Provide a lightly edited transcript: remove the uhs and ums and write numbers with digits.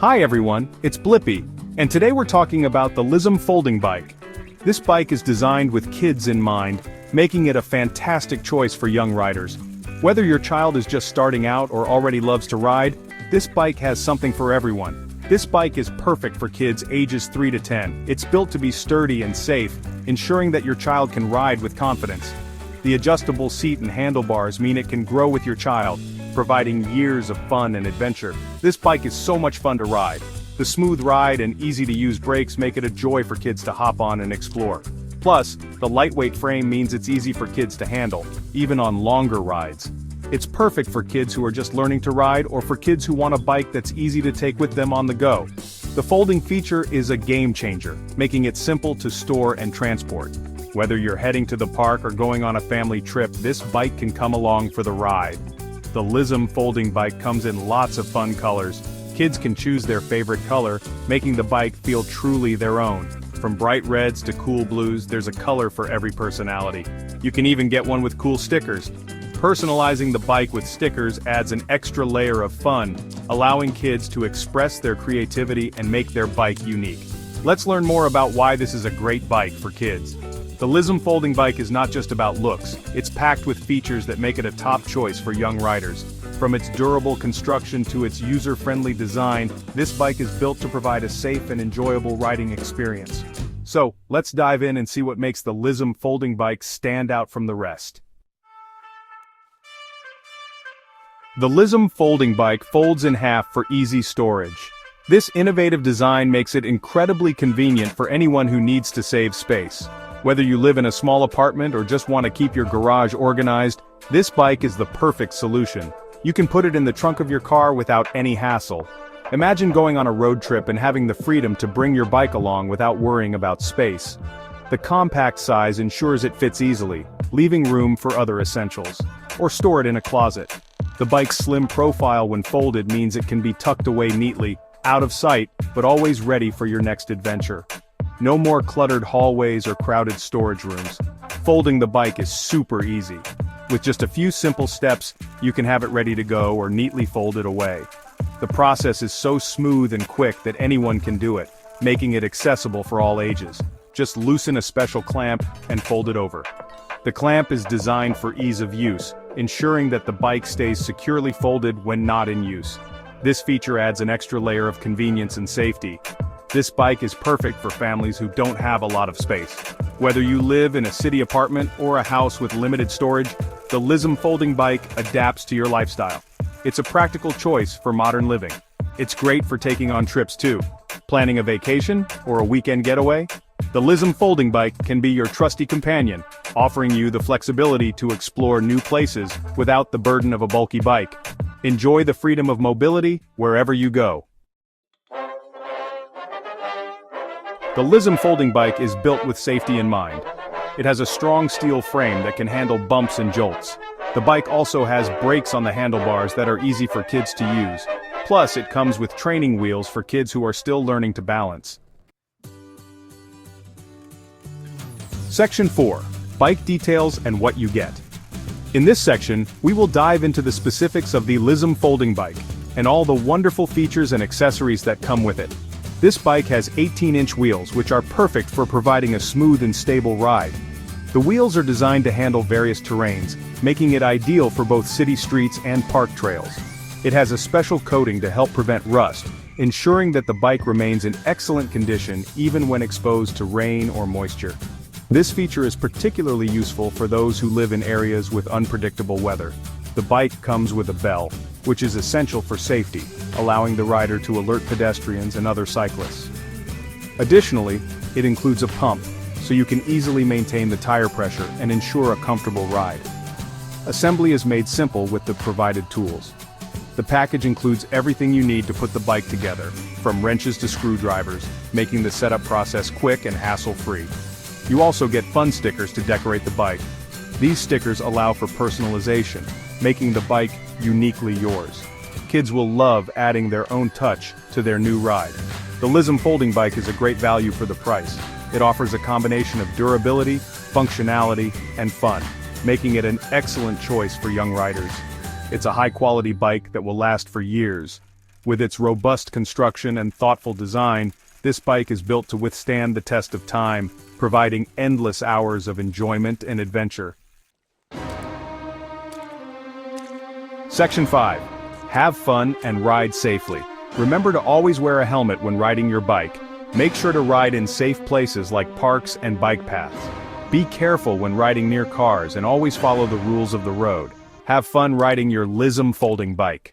Hi everyone, it's Blippi, and today we're talking about the Lism folding bike. This bike is designed with kids in mind, making it a fantastic choice for young riders. Whether your child is just starting out or already loves to ride, this bike has something for everyone. This bike is perfect for kids ages 3 to 10. It's built to be sturdy and safe, ensuring that your child can ride with confidence. The adjustable seat and handlebars mean it can grow with your child, providing years of fun and adventure. This bike is so much fun to ride. The smooth ride and easy-to-use brakes make it a joy for kids to hop on and explore. Plus, the lightweight frame means it's easy for kids to handle, even on longer rides. It's perfect for kids who are just learning to ride or for kids who want a bike that's easy to take with them on the go. The folding feature is a game changer, making it simple to store and transport. Whether you're heading to the park or going on a family trip, this bike can come along for the ride. The Lism folding bike comes in lots of fun colors. Kids can choose their favorite color, making the bike feel truly their own. From bright reds to cool blues, there's a color for every personality. You can even get one with cool stickers. Personalizing the bike with stickers adds an extra layer of fun, allowing kids to express their creativity and make their bike unique. Let's learn more about why this is a great bike for kids. The Lism folding bike is not just about looks, it's packed with features that make it a top choice for young riders. From its durable construction to its user-friendly design, this bike is built to provide a safe and enjoyable riding experience. So, let's dive in and see what makes the Lism folding bike stand out from the rest. The Lism folding bike folds in half for easy storage. This innovative design makes it incredibly convenient for anyone who needs to save space. Whether you live in a small apartment or just want to keep your garage organized, this bike is the perfect solution. You can put it in the trunk of your car without any hassle. Imagine going on a road trip and having the freedom to bring your bike along without worrying about space. The compact size ensures it fits easily, leaving room for other essentials. Or store it in a closet. The bike's slim profile when folded means it can be tucked away neatly, out of sight, but always ready for your next adventure. No more cluttered hallways or crowded storage rooms. Folding the bike is super easy. With just a few simple steps, you can have it ready to go or neatly fold it away. The process is so smooth and quick that anyone can do it, making it accessible for all ages. Just loosen a special clamp and fold it over. The clamp is designed for ease of use, ensuring that the bike stays securely folded when not in use. This feature adds an extra layer of convenience and safety. This bike is perfect for families who don't have a lot of space. Whether you live in a city apartment or a house with limited storage, the Lism folding bike adapts to your lifestyle. It's a practical choice for modern living. It's great for taking on trips too. Planning a vacation or a weekend getaway? The Lism folding bike can be your trusty companion, offering you the flexibility to explore new places without the burden of a bulky bike. Enjoy the freedom of mobility wherever you go. The Lism folding bike is built with safety in mind. It has a strong steel frame that can handle bumps and jolts. The bike also has brakes on the handlebars that are easy for kids to use. Plus, it comes with training wheels for kids who are still learning to balance. Section 4. Bike details and what you get. In this section, we will dive into the specifics of the Lism folding bike, and all the wonderful features and accessories that come with it. This bike has 18-inch wheels which are perfect for providing a smooth and stable ride. The wheels are designed to handle various terrains, making it ideal for both city streets and park trails. It has a special coating to help prevent rust, ensuring that the bike remains in excellent condition even when exposed to rain or moisture. This feature is particularly useful for those who live in areas with unpredictable weather. The bike comes with a bell, which is essential for safety, allowing the rider to alert pedestrians and other cyclists. Additionally, it includes a pump, so you can easily maintain the tire pressure and ensure a comfortable ride. Assembly is made simple with the provided tools. The package includes everything you need to put the bike together, from wrenches to screwdrivers, making the setup process quick and hassle-free. You also get fun stickers to decorate the bike. These stickers allow for personalization, making the bike uniquely yours. Kids will love adding their own touch to their new ride. The Lism folding bike is a great value for the price. It offers a combination of durability, functionality, and fun, making it an excellent choice for young riders. It's a high-quality bike that will last for years. With its robust construction and thoughtful design, this bike is built to withstand the test of time, providing endless hours of enjoyment and adventure. Section 5. Have fun and ride safely. Remember to always wear a helmet when riding your bike. Make sure to ride in safe places like parks and bike paths. Be careful when riding near cars and always follow the rules of the road. Have fun riding your Lizm folding bike.